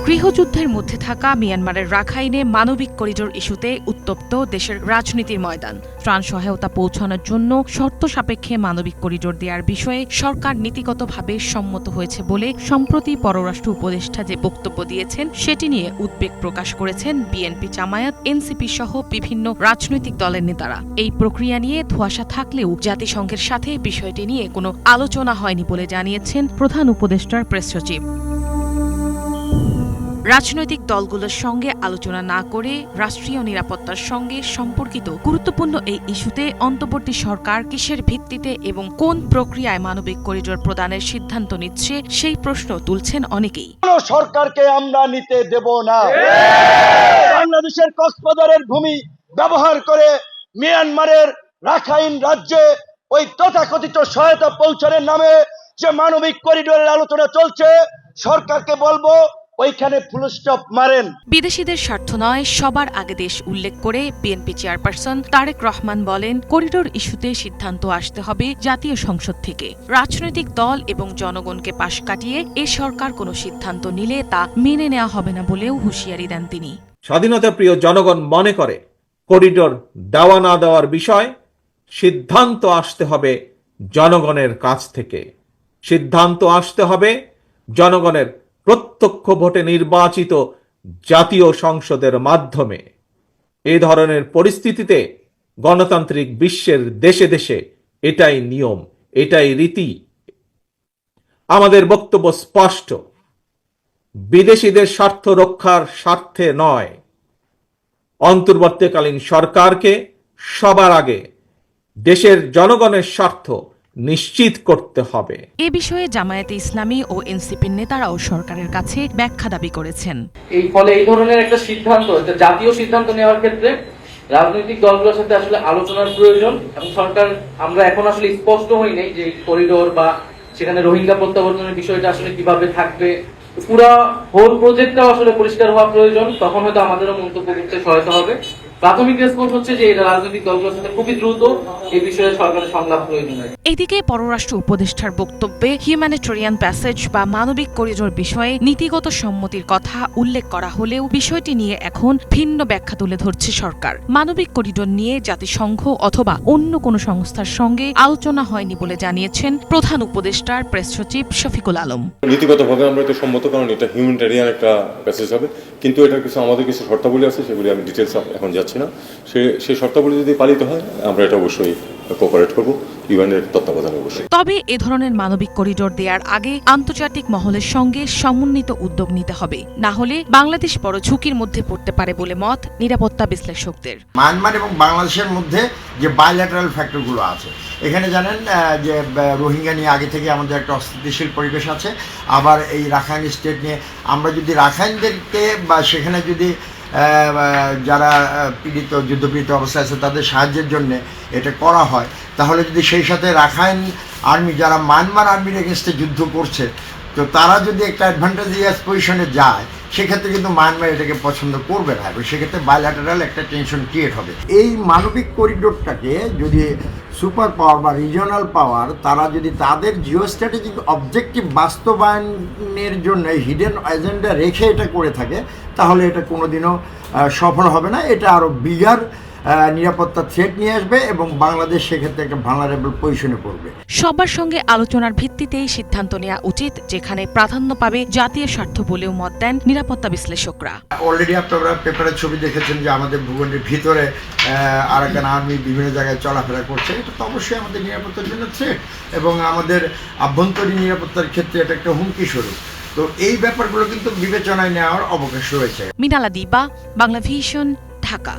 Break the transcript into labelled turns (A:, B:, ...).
A: গৃহযুদ্ধের মধ্যে থাকা মিয়ানমারের রাখাইনে মানবিক করিডোর ইস্যুতে উত্তপ্ত দেশের রাজনীতির ময়দান। ত্রাণ সহায়তা পৌঁছানোর জন্য শর্ত সাপেক্ষে মানবিক করিডোর দেওয়ার বিষয়ে সরকার নীতিগতভাবে সম্মত হয়েছে বলে সম্প্রতি পররাষ্ট্র উপদেষ্টা যে বক্তব্য দিয়েছেন সেটি নিয়ে উদ্বেগ প্রকাশ করেছেন বিএনপি, জামায়াত, এনসিপি সহ বিভিন্ন রাজনৈতিক দলের নেতারা। এই প্রক্রিয়া নিয়ে ধোঁয়াশা থাকলেও জাতিসংঘের সাথে বিষয়টি নিয়ে কোনো আলোচনা হয়নি বলে জানিয়েছেন প্রধান উপদেষ্টার প্রেস সচিব। রাজনৈতিক দলগুলোর সঙ্গে আলোচনা না করে রাষ্ট্রীয় নিরাপত্তার সঙ্গে সম্পর্কিত গুরুত্বপূর্ণ এই ইস্যুতে অন্তর্বর্তী সরকার কিসের ভিত্তিতে এবং কোন প্রক্রিয়ায় মানবিক করিডোর প্রদানের সিদ্ধান্ত নিচ্ছে সেই প্রশ্ন তুলছেন অনেকেই।
B: সরকারকে আমরা নিতে দেব না। বাংলাদেশের কক্সবাজারের ভূমি ব্যবহার করে মিয়ানমারের রাখাইন রাজ্যে ওই তথাকথিত সহায়তা পৌঁছানোর নামে যে মানবিক করিডোরের আলোচনা চলছে, সরকারকে বলবো ওইখানে ফুল স্টপ মারেন।
A: বিদেশিদের স্বার্থ নয়, সবার আগে দেশ উল্লেখ করে বিএনপি চেয়ারপারসন তারেক রহমান বলেন, করিডোর ইস্যুতে সিদ্ধান্ত আসতে হবে জাতীয় সংসদ থেকে। রাজনৈতিক দল এবং জনগণকে পাশ কাটিয়ে এ সরকার কোনো সিদ্ধান্ত নিলে তা মেনে নেওয়া হবে না বলেও হুঁশিয়ারি দেন তিনি।
C: স্বাধীনতা প্রিয় জনগণ মনে করে করিডোর দেওয়া না দেওয়ার বিষয় সিদ্ধান্ত আসতে হবে জনগণের কাছ থেকে। সিদ্ধান্ত আসতে হবে জনগণের প্রত্যক্ষ ভোটে নির্বাচিত জাতীয় সংসদের মাধ্যমে। এই ধরনের পরিস্থিতিতে গণতান্ত্রিক বিশ্বের দেশে দেশে এটাই নিয়ম, এটাই রীতি। আমাদের বক্তব্য স্পষ্ট, বিদেশিদের স্বার্থ রক্ষার স্বার্থে নয়, অন্তর্বর্তীকালীন সরকারকে সবার আগে দেশের জনগণের স্বার্থ নিশ্চিত করতে হবে।
A: এ বিষয়ে জামায়াতে ইসলামী ও এনসিপির নেতারাও সরকারের কাছে ব্যাখ্যা দাবি করেছেন।
D: এই ফলে এই ধরনের একটা সিদ্ধান্ত, জাতীয় সিদ্ধান্ত নেওয়ার ক্ষেত্রে রাজনৈতিক দলগুলোর সাথে আসলে আলোচনার প্রয়োজন এবং সরকার, আমরা এখন আসলে স্পষ্ট হই নাই যে করিডোর বা সেখানে রোহিঙ্গা প্রত্যাবর্তনের বিষয়টা আসলে কিভাবে থাকবে, পুরা হোল প্রজেক্টটাও আসলে পরিষ্কার হওয়া প্রয়োজন। তখন হয়তো আমাদেরও মন্তব্য করতে সহায়তা হবে। প্রাথমিক রেসপন্স হচ্ছে যে রাজনৈতিক দলগুলোর সাথে খুবই দ্রুত এই বিষয়ে সরকারের সংলাপ প্রয়োজন।
A: এদিকে পররাষ্ট্র উপদেষ্টার বক্তব্যে হিউম্যানিটেরিয়ান প্যাসেজ বা মানবিক করিডোর বিষয়ে নীতিগত সম্মতির কথা উল্লেখ করা হলেও বিষয়টি নিয়ে এখন ভিন্ন ব্যাখ্যা তুলে ধরছে সরকার। মানবিক করিডোর নিয়ে জাতিসংঘ অথবা অন্য কোনো সংস্থার সঙ্গে আলোচনা হয়নি বলে জানিয়েছেন প্রধান উপদেষ্টার প্রেস সচিব শফিকুল আলম।
E: নীতিগতভাবে আমরা এটা সম্মত, কারণ এটা হিউম্যানিটেরিয়ান একটা প্যাসেজ হবে, কিন্তু এটার কিছু আমাদের কিছু শর্তাবলী আছে, সেগুলি আমি ডিটেলস এখন যাচ্ছি না। সেই শর্তাবলী যদি পালিত হয় আমরা এটা অবশ্যই কোঅপারেট করব ইউএনের তত্ত্বাবধানে অবশ্যই।
A: তবে এ ধরনের মানবিক করিডোর দেওয়ার আগে আন্তর্জাতিক মহলের সঙ্গে সমন্বিত উদ্যোগ নিতে হবে, না হলে বাংলাদেশ বড় ঝুঁকির মধ্যে পড়তে পারে বলে মত নিরাপত্তা বিশ্লেষকদের।
F: মায়ানমার এবং বাংলাদেশের মধ্যে যে বাইল্যাটারাল ফ্যাক্টরগুলো আছে, এখানে জানেন যে রোহিঙ্গা নিয়ে আগে থেকে আমাদের একটা অস্থিতিশীল পরিবেশ আছে। আবার এই রাখাইন স্টেট নিয়ে আমরা যদি রাখাইনদেরকে বা সেখানে যদি যারা পীড়িত, যুদ্ধপীড়িত অবস্থায় আছে তাদের সাহায্যের জন্য এটা করা হয়, তাহলে যদি সেই সাথে রাখাইন আর্মি যারা মায়ানমার আর্মির এগেনস্টে যুদ্ধ করছে, তো তারা যদি একটা অ্যাডভান্টেজিয়াস পজিশনে যায়, সেক্ষেত্রে কিন্তু মায়ানমার এটাকে পছন্দ করবে না এবং সেক্ষেত্রে বাইল্যাটারাল একটা টেনশন ক্রিয়েট হবে। এই মানবিক করিডোরটাকে যদি সুপার পাওয়ার বা রিজিওনাল পাওয়ার তারা যদি তাদের জিও স্ট্র্যাটেজিক অবজেক্টিভ বাস্তবায়নের জন্য হিডেন এজেন্ডা রেখে এটা করে থাকে, তাহলে এটা কোনোদিনও সফল হবে না। এটা আরও বিগার নিরাপত্তা থ্রেট নিয়ে আসবে এবং বাংলাদেশ সেক্ষেত্রে একটা ভালনারেবল পজিশনে পড়বে।
A: সবার সঙ্গে আলোচনার ভিত্তিতেই সিদ্ধান্ত নেওয়া উচিত, যেখানে প্রাধান্য পাবে জাতীয় স্বার্থ বলেও মত দেন নিরাপত্তা বিশ্লেষকরা।
F: অলরেডি আপনারা পেপারের ছবি দেখেছেন যে আমাদের ভূখণ্ডের ভিতরে আরাকান আর্মি বিভিন্ন জায়গায় চলাফেরা করছে। এটা তো অবশ্যই আমাদের নিরাপত্তার জন্য থ্রেট এবং আমাদের আভ্যন্তরীণ নিরাপত্তার ক্ষেত্রে এটা একটা হুমকি স্বরূপ। তো এই ব্যাপারগুলো কিন্তু বিবেচনায় নেওয়ার অবকাশ রয়েছে।
A: মিনালা দিবা, বাংলা ভিশন, ঢাকা।